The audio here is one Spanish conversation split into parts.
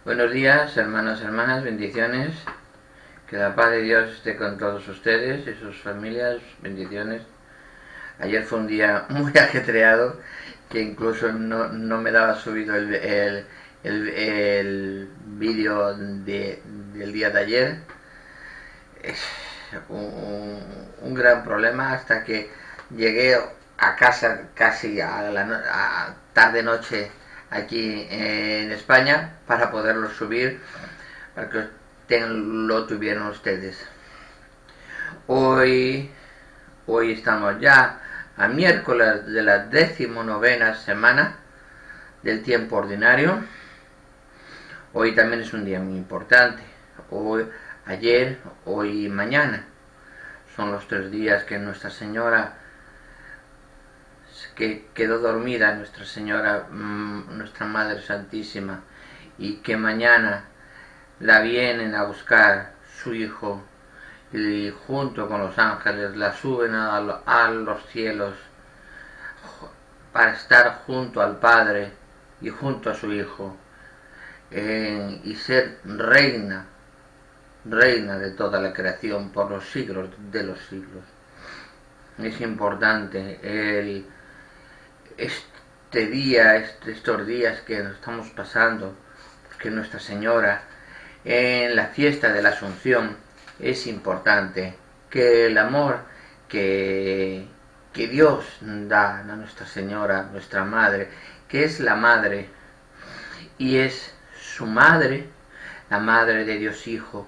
Buenos días, hermanos, hermanas, bendiciones. Que la paz de Dios esté con todos ustedes y sus familias, bendiciones. Ayer fue un día muy ajetreado, que incluso no me daba subido el vídeo del día de ayer. Es un gran problema hasta que llegué a casa casi a tarde-noche aquí en España para poderlo subir, para que lo tuvieran ustedes. Hoy estamos ya a miércoles de la 19ª semana del tiempo ordinario. Hoy también es un día muy importante. Ayer, hoy y mañana son los 3 días que Nuestra Señora que quedó dormida, Nuestra Señora, nuestra Madre Santísima, y que mañana la vienen a buscar su Hijo y junto con los ángeles la suben a los cielos para estar junto al Padre y junto a su Hijo, y ser reina de toda la creación por los siglos de los siglos. Es importante este día, estos días que nos estamos pasando, porque Nuestra Señora en la fiesta de la Asunción es importante que el amor que Dios da a Nuestra Señora, nuestra Madre, que es la Madre y es su Madre, la Madre de Dios Hijo,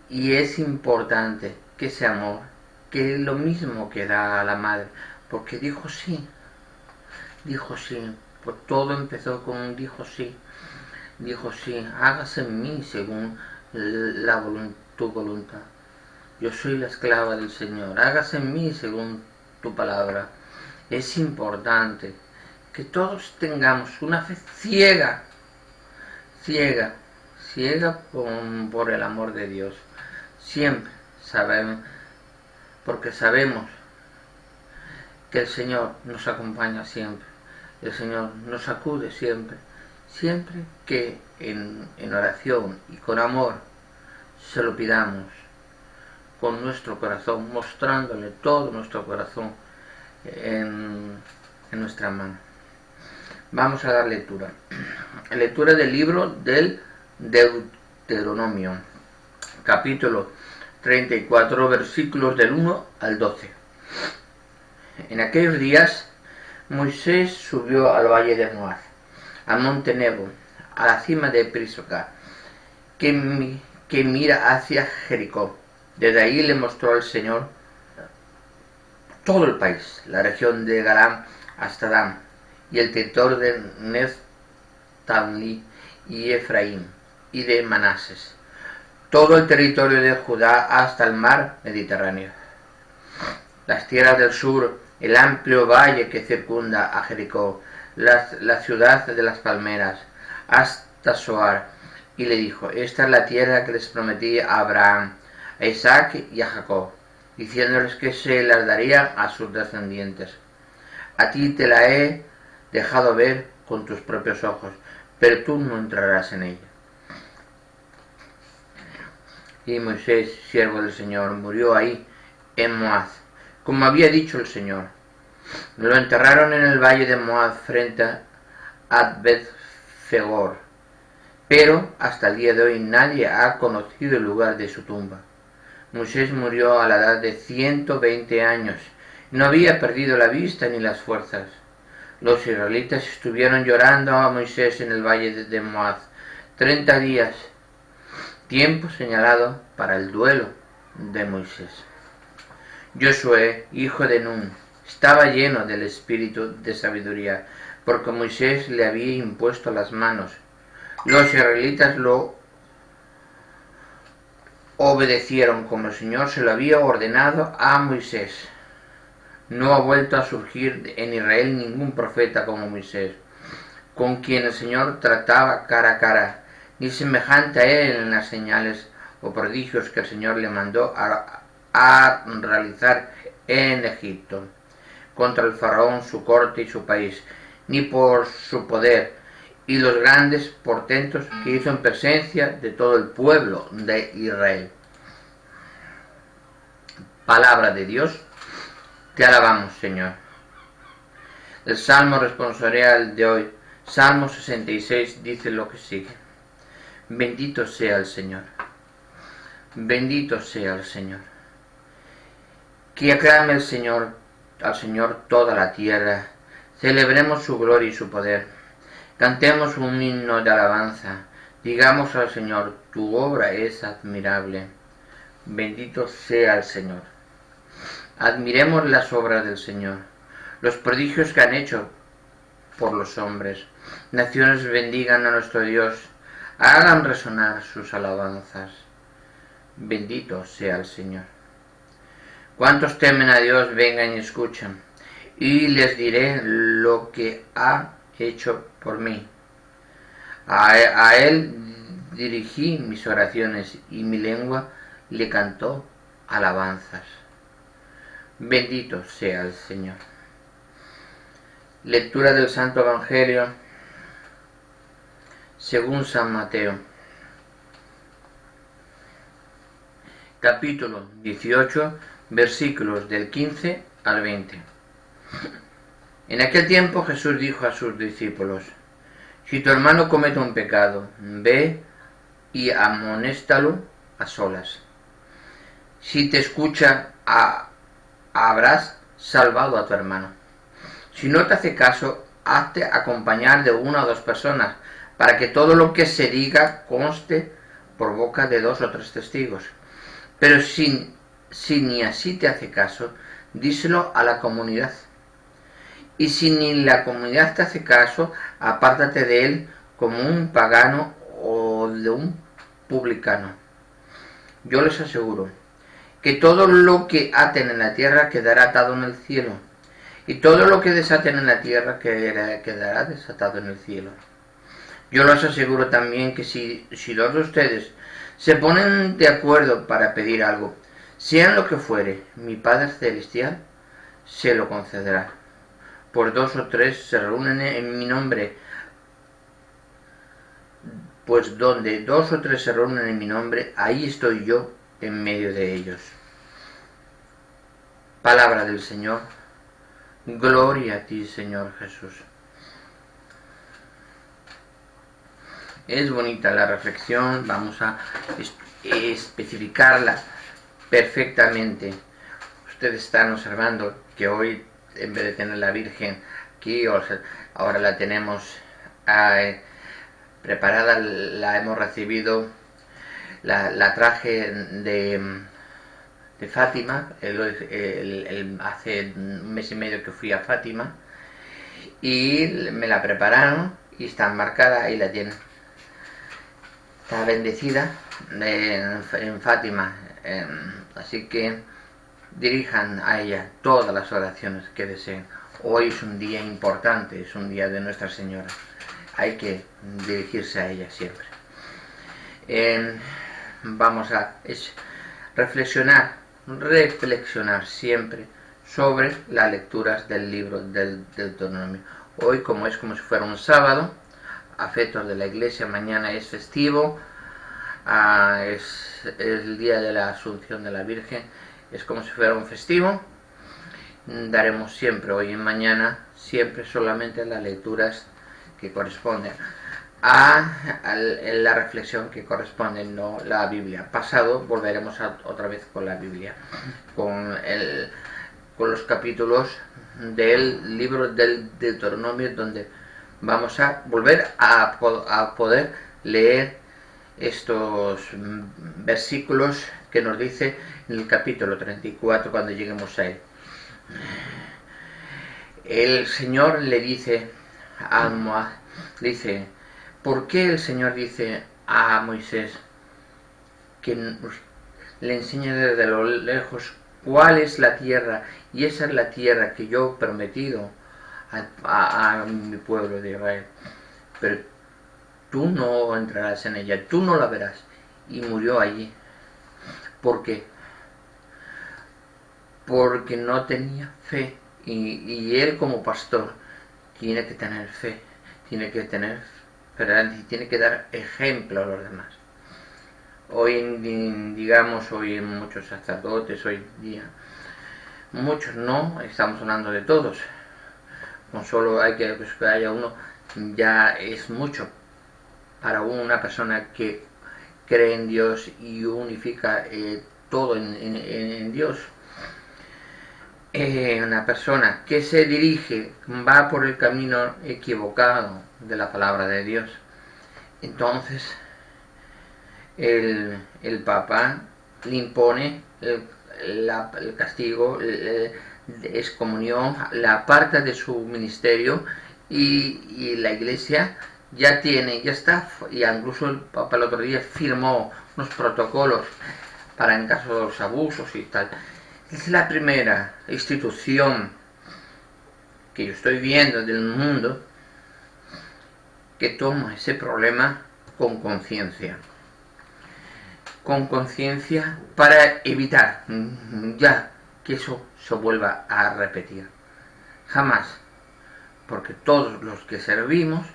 y es importante que ese amor, que es lo mismo que da a la Madre, porque dijo sí, pues todo empezó con un dijo sí, hágase en mí según tu voluntad. Yo soy la esclava del Señor, hágase en mí según tu palabra. Es importante que todos tengamos una fe ciega por el amor de Dios. Siempre sabemos, porque sabemos que el Señor nos acompaña siempre, el Señor nos acude siempre que en oración y con amor se lo pidamos con nuestro corazón, mostrándole todo nuestro corazón en nuestra mano. Vamos a dar lectura del libro del Deuteronomio, capítulo 34, versículos del 1 al 12. En aquellos días Moisés subió al valle de Moab, al monte Nebo, a la cima de Pisgah, que mira hacia Jericó. Desde ahí le mostró al Señor todo el país, la región de Galán hasta Dan, y el territorio de Neftalí y Efraín, y de Manases, todo el territorio de Judá hasta el mar Mediterráneo, las tierras del sur, el amplio valle que circunda a Jericó, la ciudad de las palmeras, hasta Soar. Y le dijo: esta es la tierra que les prometí a Abraham, a Isaac y a Jacob, diciéndoles que se las daría a sus descendientes. A ti te la he dejado ver con tus propios ojos, pero tú no entrarás en ella. Y Moisés, siervo del Señor, murió ahí en Moab, como había dicho el Señor. Lo enterraron en el valle de Moab frente a Bet-Fegor, pero hasta el día de hoy nadie ha conocido el lugar de su tumba. Moisés murió a la edad de 120 años, no había perdido la vista ni las fuerzas. Los israelitas estuvieron llorando a Moisés en el valle de Moab 30 días, tiempo señalado para el duelo de Moisés. Josué, hijo de Nun, estaba lleno del espíritu de sabiduría, porque Moisés le había impuesto las manos. Los israelitas lo obedecieron como el Señor se lo había ordenado a Moisés. No ha vuelto a surgir en Israel ningún profeta como Moisés, con quien el Señor trataba cara a cara, ni semejante a él en las señales o prodigios que el Señor le mandó a realizar en Egipto, contra el faraón, su corte y su país, ni por su poder y los grandes portentos que hizo en presencia de todo el pueblo de Israel. Palabra de Dios, te alabamos, Señor. El Salmo responsorial de hoy, Salmo 66, dice lo que sigue. Bendito sea el Señor. Bendito sea el Señor. Que aclame al Señor toda la tierra. Celebremos su gloria y su poder. Cantemos un himno de alabanza. Digamos al Señor, tu obra es admirable. Bendito sea el Señor. Admiremos las obras del Señor, los prodigios que han hecho por los hombres. Naciones bendigan a nuestro Dios, hagan resonar sus alabanzas. Bendito sea el Señor. Cuantos temen a Dios, vengan y escuchen, y les diré lo que ha hecho por mí. A Él dirigí mis oraciones, y mi lengua le cantó alabanzas. Bendito sea el Señor. Lectura del Santo Evangelio según San Mateo. Capítulo 18, versículos del 15 al 20. En aquel tiempo Jesús dijo a sus discípulos: si tu hermano comete un pecado, ve y amonéstalo a solas. Si te escucha, habrás salvado a tu hermano. Si no te hace caso, hazte acompañar de una o dos personas, para que todo lo que se diga conste por boca de 2 o 3 testigos. Pero si ni así te hace caso, díselo a la comunidad. Y si ni la comunidad te hace caso, apártate de él como un pagano o de un publicano. Yo les aseguro que todo lo que aten en la tierra quedará atado en el cielo, y todo lo que desaten en la tierra quedará desatado en el cielo. Yo les aseguro también que si 2 de ustedes se ponen de acuerdo para pedir algo, sean lo que fuere, mi Padre Celestial se lo concederá. Por 2 o 3 se reúnen en mi nombre, pues donde 2 o 3 se reúnen en mi nombre, ahí estoy yo en medio de ellos. Palabra del Señor. Gloria a ti, Señor Jesús. Es bonita la reflexión, vamos a especificarla perfectamente. Ustedes están observando que hoy, en vez de tener la Virgen aquí, ahora la tenemos preparada, la hemos recibido, la traje de Fátima, hace un mes y medio que fui a Fátima, y me la prepararon y está enmarcada, ahí la tienen. Está bendecida en Fátima, así que dirijan a ella todas las oraciones que deseen. Hoy es un día importante, es un día de Nuestra Señora, hay que dirigirse a ella siempre. Vamos a reflexionar siempre sobre las lecturas del libro del Deuteronomio. Hoy, como es como si fuera un sábado, afectos de la iglesia, mañana es festivo, es el día de la Asunción de la Virgen, es como si fuera un festivo. Daremos siempre, hoy y mañana, siempre solamente las lecturas que corresponden a la reflexión que corresponde, no la Biblia. Pasado volveremos otra vez con la Biblia, con los capítulos del libro del Deuteronomio, donde vamos a volver a poder leer estos versículos que nos dice en el capítulo 34 cuando lleguemos a él. El Señor le dice a Moab, dice: ¿por qué el Señor dice a Moisés que le enseñe desde lo lejos cuál es la tierra? Y esa es la tierra que yo he prometido a mi pueblo de Israel, pero tú no entrarás en ella, tú no la verás. Y murió allí. ¿Por qué? Porque no tenía fe. Y él, como pastor, tiene que tener fe, tiene que tener ¿verdad? Y tiene que dar ejemplo a los demás. Hoy en muchos sacerdotes, hoy en día, muchos no, estamos hablando de todos, con solo hay que haya uno, ya es mucho para una persona que cree en Dios y unifica todo en Dios. Una persona que se dirige, va por el camino equivocado de la palabra de Dios, entonces el Papa le impone el castigo, excomunión, la aparta de su ministerio, y la Iglesia ya está, y incluso el Papa el otro día firmó unos protocolos para en caso de los abusos y tal. Es la primera institución que yo estoy viendo del mundo que toma ese problema con conciencia para evitar ya que eso se vuelva a repetir. Jamás, porque todos los que servimos,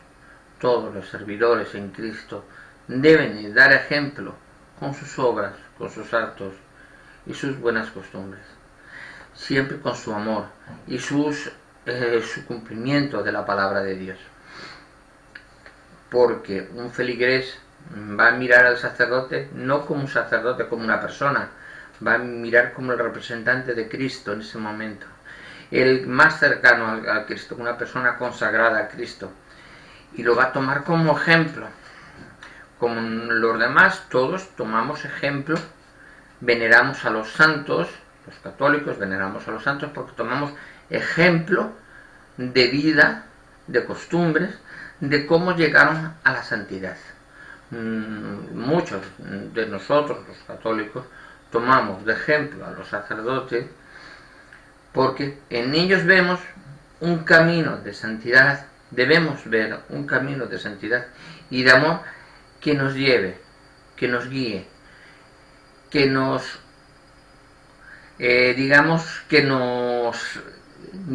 todos los servidores en Cristo, deben dar ejemplo con sus obras, con sus actos y sus buenas costumbres, siempre con su amor y su cumplimiento de la palabra de Dios. Porque un feligrés va a mirar al sacerdote no como un sacerdote, como una persona, va a mirar como el representante de Cristo en ese momento, el más cercano al Cristo, una persona consagrada a Cristo, y lo va a tomar como ejemplo. Como los demás, todos tomamos ejemplo, veneramos a los santos, los católicos veneramos a los santos porque tomamos ejemplo de vida, de costumbres, de cómo llegaron a la santidad. Muchos de nosotros, los católicos, tomamos de ejemplo a los sacerdotes porque en ellos vemos un camino de santidad, debemos ver un camino de santidad y de amor que nos lleve, que nos guíe, que nos, que nos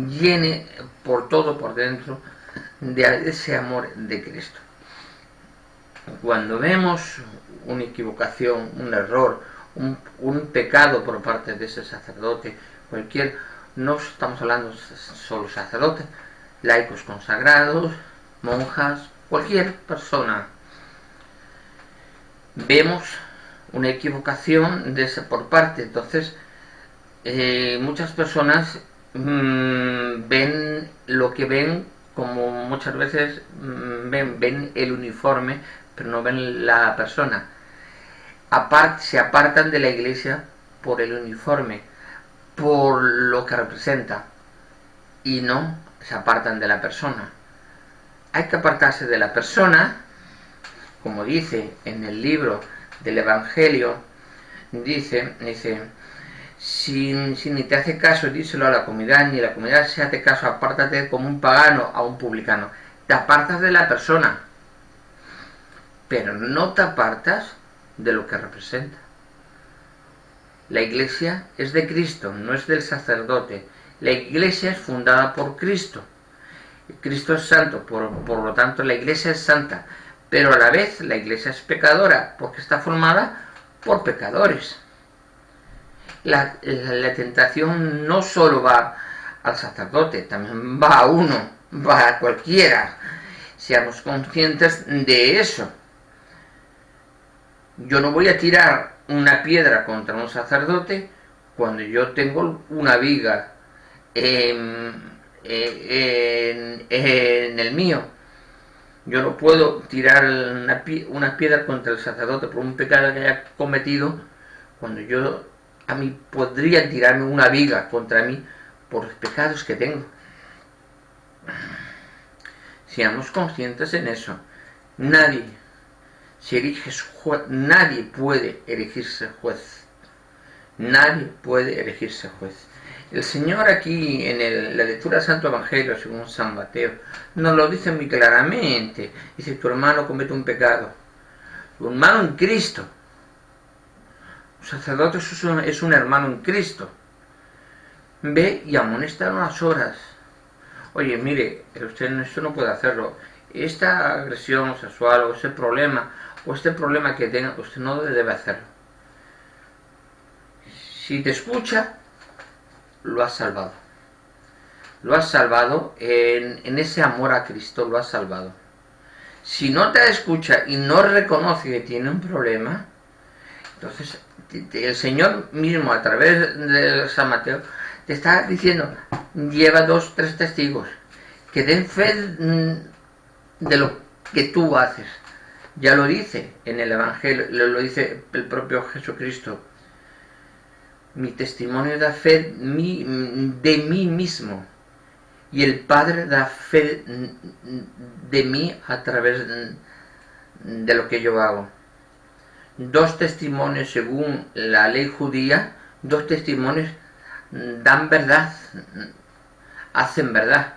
llene por todo, por dentro, de ese amor de Cristo. Cuando vemos una equivocación, un error, un pecado por parte de ese sacerdote, no estamos hablando solo sacerdotes, laicos consagrados, monjas, cualquier persona, vemos una equivocación por parte. Entonces muchas personas ven lo que ven, como muchas veces ven el uniforme, pero no ven la persona. Se apartan de la Iglesia por el uniforme, por lo que representa, y no se apartan de la persona. Hay que apartarse de la persona, como dice en el libro del Evangelio, dice si ni te hace caso, díselo a la comunidad, ni la comunidad se hace caso, apártate como un pagano a un publicano. Te apartas de la persona, pero no te apartas de lo que representa. La Iglesia es de Cristo, no es del sacerdote. La Iglesia es fundada por Cristo. Cristo es santo, por lo tanto la Iglesia es santa, pero a la vez la Iglesia es pecadora, porque está formada por pecadores. La tentación no solo va al sacerdote, también va a uno, va a cualquiera. Seamos conscientes de eso. Yo no voy a tirar una piedra contra un sacerdote cuando yo tengo una viga en el mío. Yo no puedo tirar una piedra contra el sacerdote por un pecado que haya cometido, cuando a mí podría tirarme una viga contra mí por los pecados que tengo. Seamos conscientes en eso. Nadie puede erigirse juez. Nadie puede erigirse juez. El Señor aquí en la lectura del Santo Evangelio según San Mateo nos lo dice muy claramente. Dice: tu hermano comete un pecado, tu hermano en Cristo. Un sacerdote es un hermano en Cristo. Ve y amonesta a unas horas. Oye, mire, usted esto no puede hacerlo. esta agresión sexual o este problema que tenga, usted no debe hacerlo. Si te escucha, lo has salvado. Lo has salvado en ese amor a Cristo, lo has salvado. Si no te escucha y no reconoce que tiene un problema, entonces el Señor mismo a través de San Mateo te está diciendo, lleva 2, 3 testigos que den fe de lo que tú haces. Ya lo dice en el Evangelio, lo dice el propio Jesucristo. Mi testimonio da fe de mí mismo, y el Padre da fe de mí a través de lo que yo hago. 2 testimonios según la ley judía, 2 testimonios dan verdad, hacen verdad.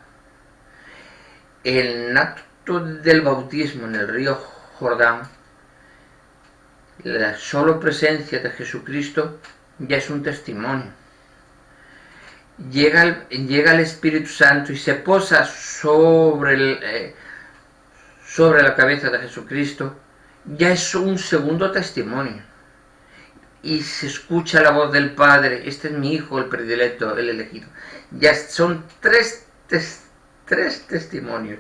El acto del bautismo en el río Jordán, la sola presencia de Jesucristo ya es un testimonio. Llega el Espíritu Santo y se posa sobre la cabeza de Jesucristo, ya es un segundo testimonio. Y se escucha la voz del Padre, este es mi Hijo, el predilecto, el elegido. Ya son 3 testimonios.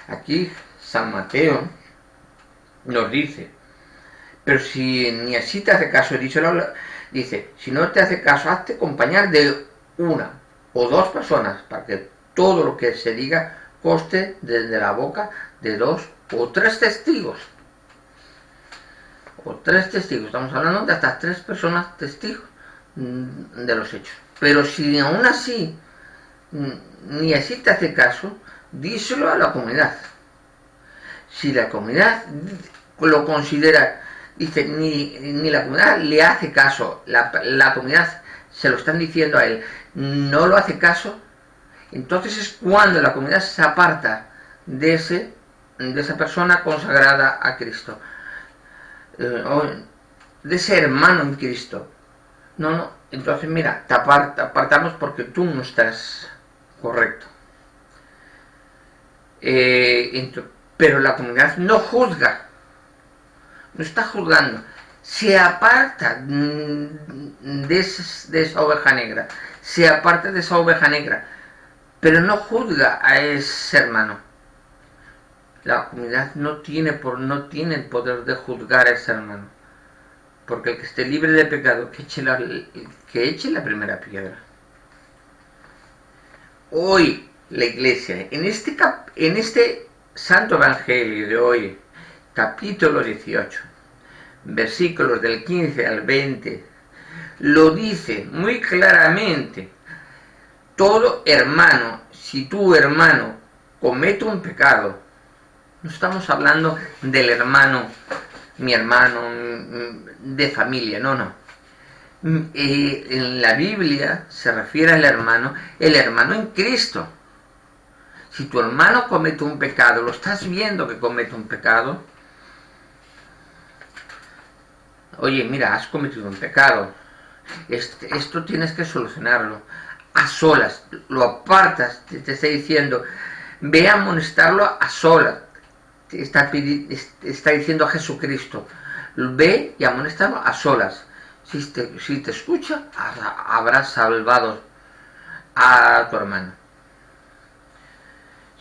Aquí San Mateo nos dice, pero si ni así te hace caso, dice, si no te hace caso, hazte acompañar de 1 o 2 personas, para que todo lo que se diga conste desde la boca de 2 o 3 testigos. O 3 testigos, estamos hablando de hasta 3 personas testigos de los hechos. Pero si aún así ni así te hace caso, díselo a la comunidad. Si la comunidad lo considera, dice, ni la comunidad le hace caso, la comunidad se lo están diciendo a él, no lo hace caso, entonces es cuando la comunidad se aparta de esa persona consagrada a Cristo, de ese hermano en Cristo. No, entonces mira, te apartamos porque tú no estás correcto. Pero la comunidad no juzga, no está juzgando, se aparta de esa oveja negra, se aparta de esa oveja negra, pero no juzga a ese hermano. La comunidad no tiene el poder de juzgar a ese hermano, porque el que esté libre de pecado, que eche la primera piedra. Hoy la Iglesia, en este Santo Evangelio de hoy, capítulo 18, versículos del 15 al 20, lo dice muy claramente. Todo hermano, si tu hermano comete un pecado, no estamos hablando del hermano, mi hermano de familia, no. En la Biblia se refiere al hermano, el hermano en Cristo. Si tu hermano comete un pecado, lo estás viendo que comete un pecado, oye, mira, has cometido un pecado, esto tienes que solucionarlo a solas, lo apartas, te está diciendo, ve a amonestarlo a solas, te está diciendo a Jesucristo, ve y amonestarlo a solas. Si te escucha, habrás salvado a tu hermano.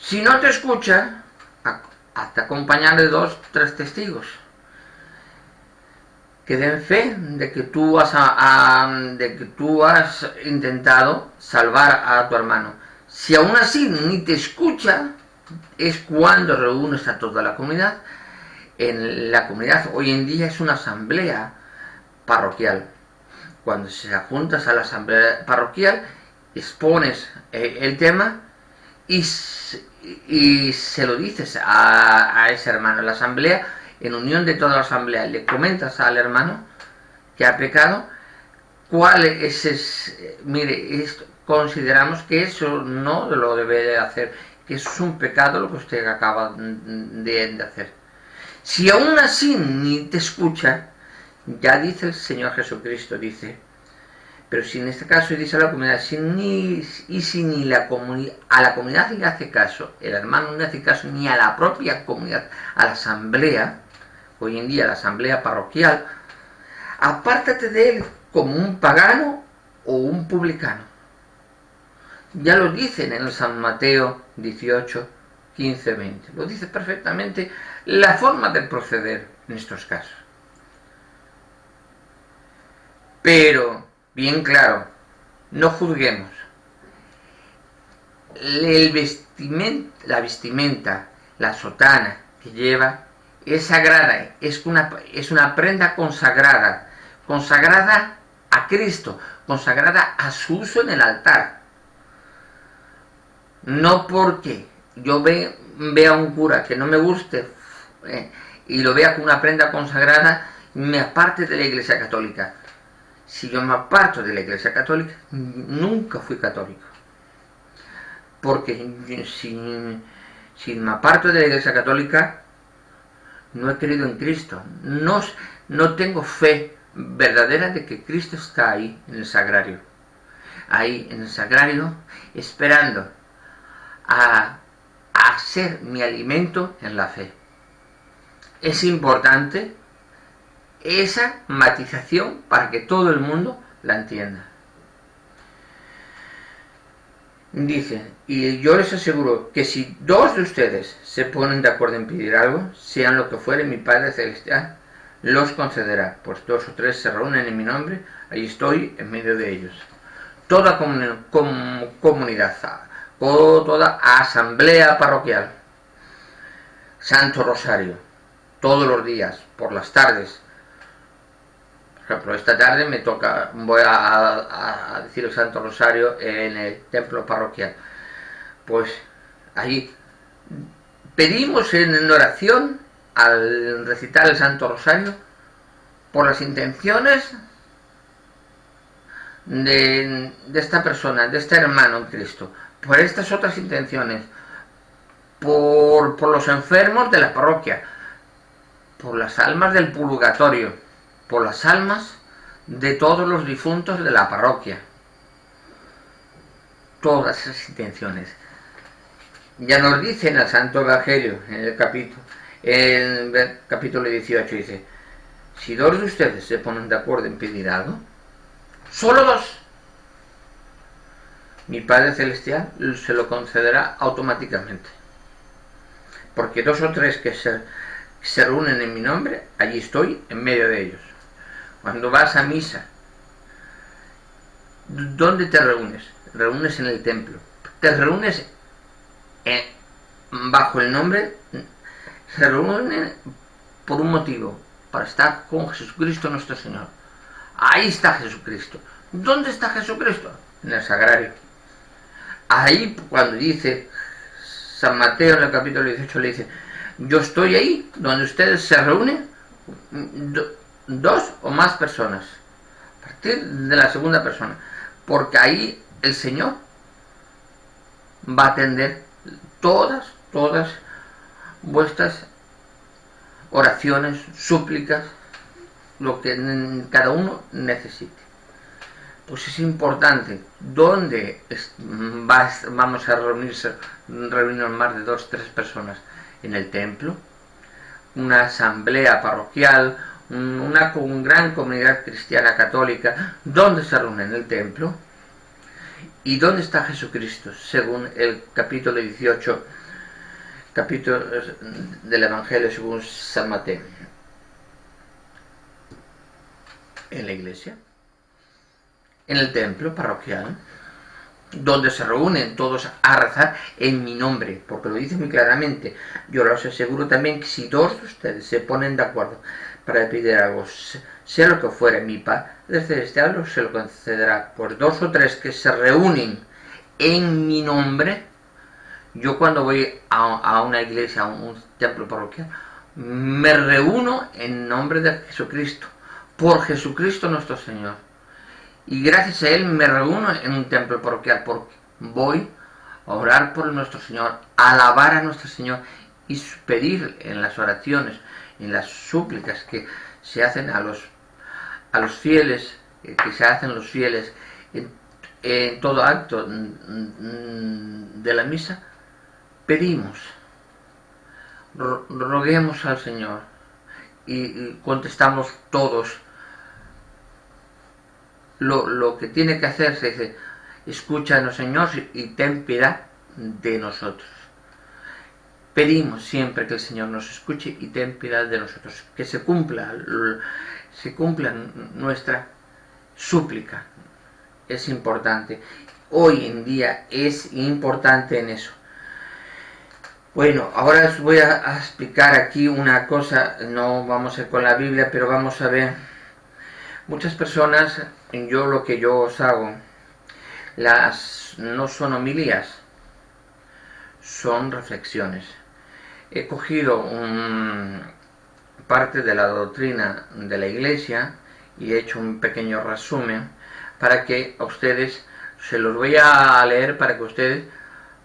Si no te escucha, hazte acompañar de 2, 3 testigos que den fe de que tú has intentado salvar a tu hermano. Si aún así ni te escucha, es cuando reúnes a toda la comunidad. En la comunidad hoy en día es una asamblea parroquial. Cuando se juntas a la asamblea parroquial, expones el tema y se lo dices a ese hermano. La asamblea, en unión de toda la asamblea, le comentas al hermano que ha pecado, cuál es mire, consideramos que eso no lo debe de hacer, que eso es un pecado lo que usted acaba de hacer. Si aún así ni te escucha, ya dice el Señor Jesucristo, dice, Pero si en este caso dice a la comunidad, si ni a la comunidad le hace caso, el hermano no le hace caso ni a la propia comunidad, a la asamblea, hoy en día la asamblea parroquial, apártate de él como un pagano o un publicano. Ya lo dicen en el San Mateo 18, 15, 20. Lo dice perfectamente la forma de proceder en estos casos. Pero, bien claro, no juzguemos. La vestimenta, la sotana que lleva es sagrada, es una prenda consagrada a Cristo, consagrada a su uso en el altar. No porque yo vea a un cura que no me guste y lo vea con una prenda consagrada, me aparte de la Iglesia Católica. Si yo me aparto de la Iglesia Católica, nunca fui católico. Porque si me aparto de la Iglesia Católica, no he creído en Cristo. No tengo fe verdadera de que Cristo está ahí en el sagrario. Ahí en el sagrario, esperando a ser mi alimento en la fe. Es importante esa matización para que todo el mundo la entienda. Dice, y yo les aseguro que si dos de ustedes se ponen de acuerdo en pedir algo, sean lo que fuere, mi Padre Celestial los concederá. Pues 2 o 3 se reúnen en mi nombre, ahí estoy en medio de ellos. Toda comunidad, toda asamblea parroquial, Santo Rosario, todos los días, por las tardes. Por ejemplo, esta tarde voy a decir el Santo Rosario en el templo parroquial. Pues ahí pedimos en oración, al recitar el Santo Rosario, por las intenciones de esta persona, de este hermano en Cristo, por estas otras intenciones, por los enfermos de la parroquia, por las almas del purgatorio, por las almas de todos los difuntos de la parroquia. Todas esas intenciones. Ya nos dice en el Santo Evangelio, en el capítulo 18, dice, si 2 de ustedes se ponen de acuerdo en pedir algo, solo 2, mi Padre Celestial se lo concederá automáticamente. Porque 2 o 3 que se reúnen en mi nombre, allí estoy en medio de ellos. Cuando vas a misa, ¿dónde te reúnes? Reúnes en el templo. Te reúnes bajo el nombre, se reúnen por un motivo, para estar con Jesucristo nuestro Señor. Ahí está Jesucristo. ¿Dónde está Jesucristo? En el sagrario. Ahí, cuando dice San Mateo en el capítulo 18, le dice, yo estoy ahí donde ustedes se reúnen, 2 o más personas, a partir de la segunda persona, porque ahí el Señor va a atender todas vuestras oraciones, súplicas, lo que cada uno necesite. Pues es importante dónde vamos a reunirnos más de 2 o 3 personas. En el templo, una asamblea parroquial, una gran comunidad cristiana católica, ¿dónde se reúne? En el templo. ¿Y dónde está Jesucristo? Según el capítulo 18, capítulo del Evangelio según San Mateo. En la iglesia, en el templo parroquial, donde se reúnen todos a rezar en mi nombre, porque lo dice muy claramente. Yo los aseguro también que si 2 de ustedes se ponen de acuerdo para pedir algo, sea lo que fuere, mi Padre Celestial se lo concederá. Por 2 o 3 que se reúnen en mi nombre, yo cuando voy a una iglesia, a un templo parroquial, me reúno en nombre de Jesucristo, por Jesucristo nuestro Señor. Y gracias a Él me reúno en un templo parroquial, porque voy a orar por nuestro Señor, a alabar a nuestro Señor y pedir en las oraciones, en las súplicas que se hacen a los fieles que se hacen los fieles en todo acto de la misa, pedimos, roguemos al Señor y contestamos todos lo que tiene que hacerse. Dice, escúchanos, Señor, y ten piedad de nosotros. Pedimos siempre que el Señor nos escuche y ten piedad de nosotros, que se cumpla nuestra súplica. Es importante. Hoy en día es importante en eso. Bueno, ahora os voy a explicar aquí una cosa. No vamos a ir con la Biblia, pero vamos a ver. Muchas personas, lo que yo os hago, no son homilías, son reflexiones. He cogido parte de la doctrina de la Iglesia y he hecho un pequeño resumen para que a ustedes, se los voy a leer para que ustedes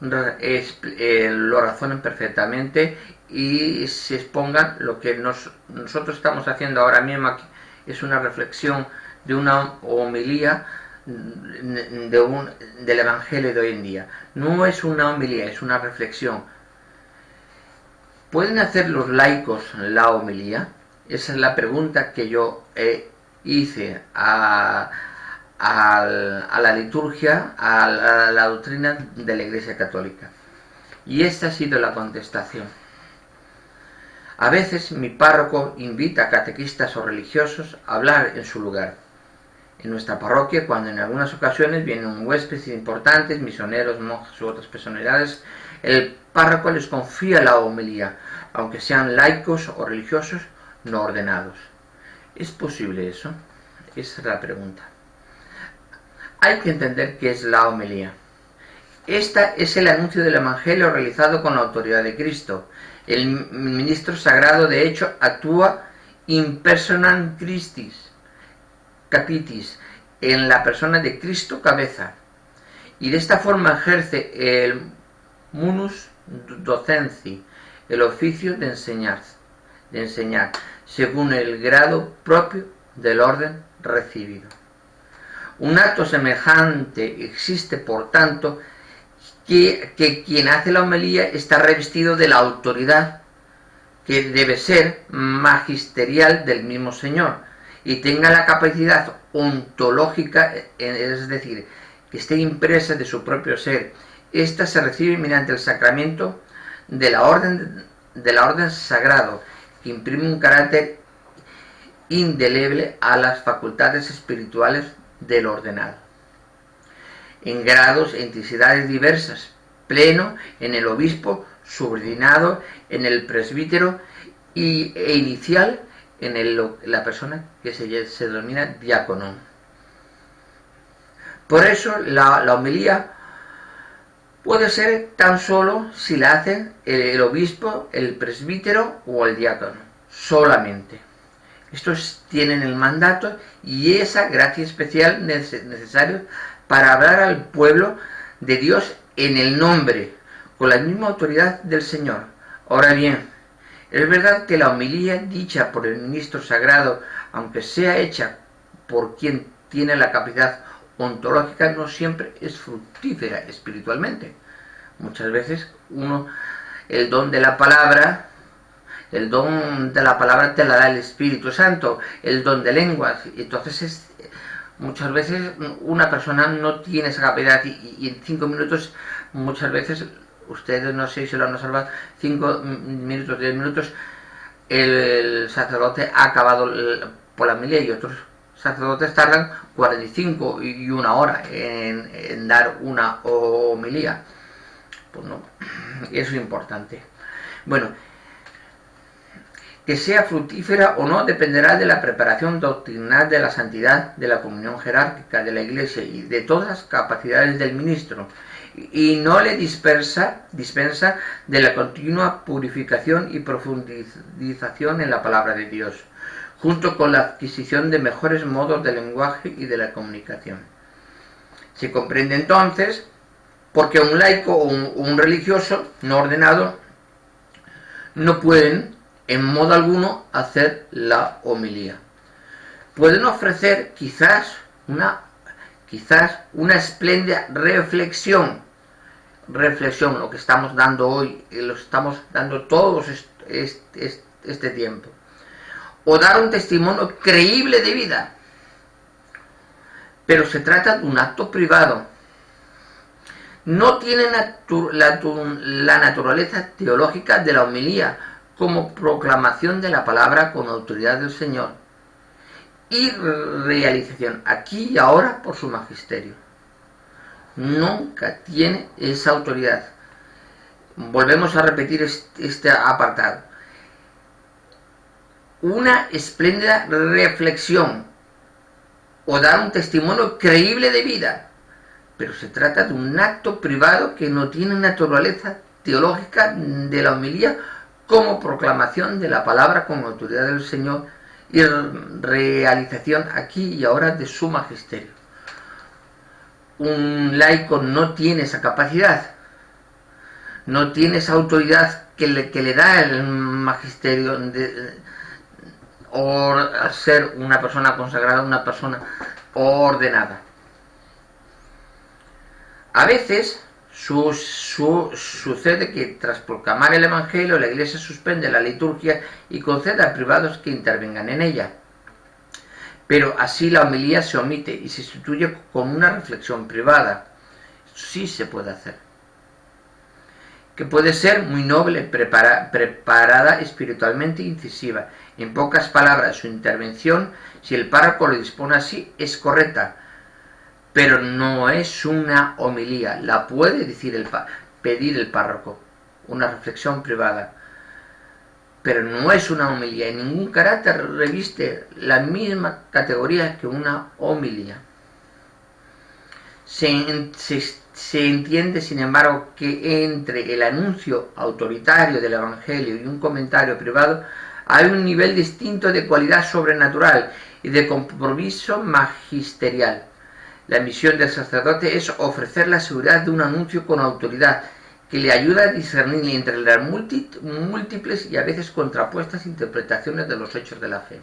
lo razonen perfectamente y se expongan lo que nosotros estamos haciendo ahora mismo aquí. Es una reflexión de una homilía del Evangelio de hoy en día. No es una homilía, es una reflexión. ¿Pueden hacer los laicos la homilía? Esa es la pregunta que yo hice a la liturgia, a la doctrina de la Iglesia Católica. Y esta ha sido la contestación. A veces mi párroco invita a catequistas o religiosos a hablar en su lugar. En nuestra parroquia, cuando en algunas ocasiones vienen huéspedes importantes, misioneros, monjes u otras personalidades, el párroco les confía la homilía, aunque sean laicos o religiosos no ordenados. ¿Es posible eso? Esa es la pregunta. Hay que entender qué es la homilía. Esta es el anuncio del Evangelio realizado con la autoridad de Cristo. El ministro sagrado, de hecho, actúa in personam Christis, capitis, en la persona de Cristo cabeza. Y de esta forma ejerce el munus docenci, el oficio de enseñar, según el grado propio del orden recibido. Un acto semejante existe, por tanto, que quien hace la homilía está revestido de la autoridad que debe ser magisterial del mismo Señor y tenga la capacidad ontológica, es decir, que esté impresa de su propio ser. Esta se recibe mediante el sacramento de la orden sagrado, que imprime un carácter indeleble a las facultades espirituales del ordenado. En grados e intensidades diversas, pleno en el obispo, subordinado en el presbítero e inicial en la persona que se denomina diácono. Por eso la homilía puede ser tan solo si la hace el obispo, el presbítero o el diácono, solamente. Estos tienen el mandato y esa gracia especial necesaria para hablar al pueblo de Dios en el nombre, con la misma autoridad del Señor. Ahora bien, es verdad que la homilía dicha por el ministro sagrado, aunque sea hecha por quien tiene la capacidad ontológica, no siempre es fructífera espiritualmente. Muchas veces el don de la palabra te la da el Espíritu Santo, el don de lenguas. Entonces muchas veces una persona no tiene esa capacidad y en 5 minutos, muchas veces, ustedes no sé si lo han observado, 5 minutos, 10 minutos, el sacerdote ha acabado por la homilía y otros sacerdotes tardan 45 y 1 hora en dar una homilía. Pues no, eso es importante. Bueno, que sea fructífera o no dependerá de la preparación doctrinal, de la santidad, de la comunión jerárquica de la Iglesia y de todas las capacidades del ministro, y no le dispensa de la continua purificación y profundización en la palabra de Dios, junto con la adquisición de mejores modos de lenguaje y de la comunicación. Se comprende entonces porque un laico o un religioso no ordenado no pueden en modo alguno hacer la homilía. Pueden ofrecer quizás quizás una espléndida reflexión, lo que estamos dando hoy, y lo estamos dando todos este tiempo, o dar un testimonio creíble de vida, pero se trata de un acto privado. No tiene la naturaleza teológica de la homilía como proclamación de la palabra con autoridad del Señor y realización aquí y ahora por su magisterio. Nunca tiene esa autoridad. Volvemos a repetir este apartado. Una espléndida reflexión o dar un testimonio creíble de vida, pero se trata de un acto privado que no tiene naturaleza teológica de la homilía como proclamación de la palabra con autoridad del Señor y realización aquí y ahora de su magisterio. Un laico no tiene esa capacidad, no tiene esa autoridad que le da el magisterio o ser una persona consagrada, una persona ordenada. A veces sucede que tras proclamar el Evangelio la Iglesia suspende la liturgia y concede a privados que intervengan en ella. Pero así la homilía se omite y se sustituye con una reflexión privada. Sí se puede hacer. Que puede ser muy noble, preparada espiritualmente e incisiva. En pocas palabras, su intervención, si el párroco lo dispone así, es correcta, pero no es una homilía. La puede pedir el párroco, una reflexión privada, pero no es una homilía. En ningún carácter reviste la misma categoría que una homilía. Se entiende, sin embargo, que entre el anuncio autoritario del Evangelio y un comentario privado hay un nivel distinto de cualidad sobrenatural y de compromiso magisterial. La misión del sacerdote es ofrecer la seguridad de un anuncio con autoridad que le ayuda a discernir entre las múltiples y a veces contrapuestas interpretaciones de los hechos de la fe,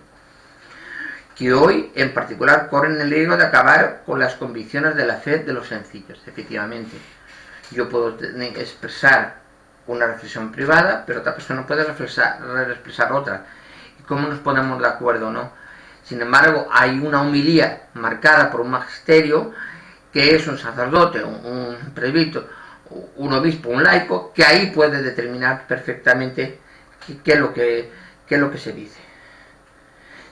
que hoy en particular corren el riesgo de acabar con las convicciones de la fe de los sencillos. Efectivamente, yo puedo expresar una reflexión privada, pero otra persona puede expresar otra. ¿Y cómo nos ponemos de acuerdo, no? Sin embargo, hay una homilía marcada por un magisterio, que es un sacerdote, un presbítero, un obispo, un laico, que ahí puede determinar perfectamente qué es lo que se dice.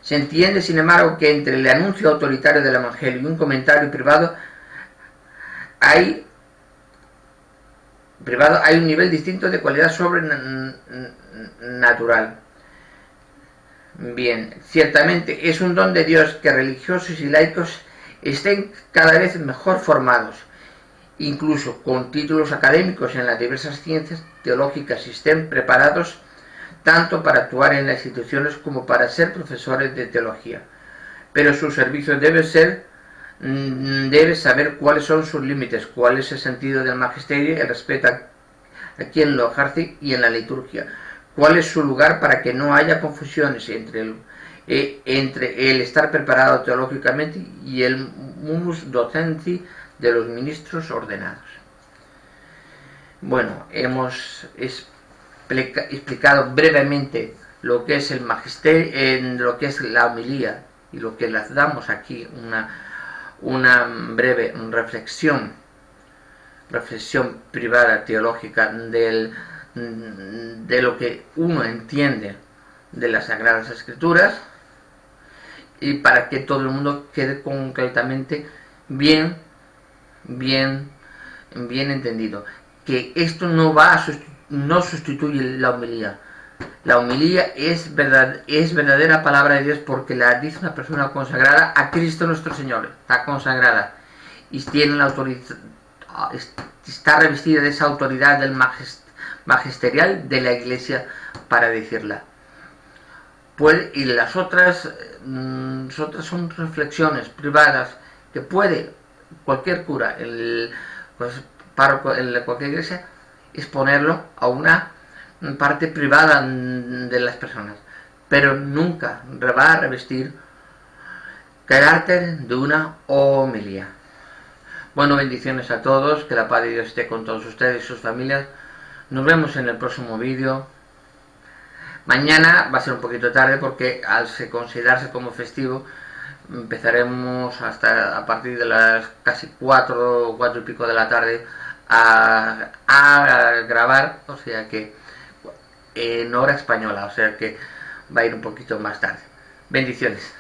Se entiende, sin embargo, que entre el anuncio autoritario del Evangelio y un comentario privado hay un nivel distinto de cualidad sobrenatural. Bien, ciertamente es un don de Dios que religiosos y laicos estén cada vez mejor formados, incluso con títulos académicos en las diversas ciencias teológicas, y estén preparados tanto para actuar en las instituciones como para ser profesores de teología. Pero su servicio debe saber cuáles son sus límites, cuál es el sentido del magisterio, el respeto a quien lo ejerce y en la liturgia, cuál es su lugar para que no haya confusiones entre el estar preparado teológicamente y el munus docendi de los ministros ordenados. Bueno, hemos explicado brevemente lo que es el magisterio, lo que es la homilía, y lo que les damos aquí una breve reflexión privada teológica de lo que uno entiende de las Sagradas Escrituras, y para que todo el mundo quede concretamente bien entendido, que esto no sustituye la homilía. La homilía es verdadera palabra de Dios, porque la dice una persona consagrada a Cristo nuestro Señor. Está consagrada y tiene la autoridad, está revestida de esa autoridad del magisterial de la Iglesia para decirla. Pues, y las otras son reflexiones privadas que puede cualquier cura, párroco en cualquier iglesia, exponerlo a una parte privada de las personas, pero nunca va a revestir carácter de una homilía. Bueno, bendiciones a todos, que la paz de Dios esté con todos ustedes y sus familias. Nos vemos en el próximo vídeo. Mañana va a ser un poquito tarde porque al considerarse como festivo empezaremos hasta a partir de las casi 4 y pico de la tarde a grabar, o sea que en hora española, o sea que va a ir un poquito más tarde. Bendiciones.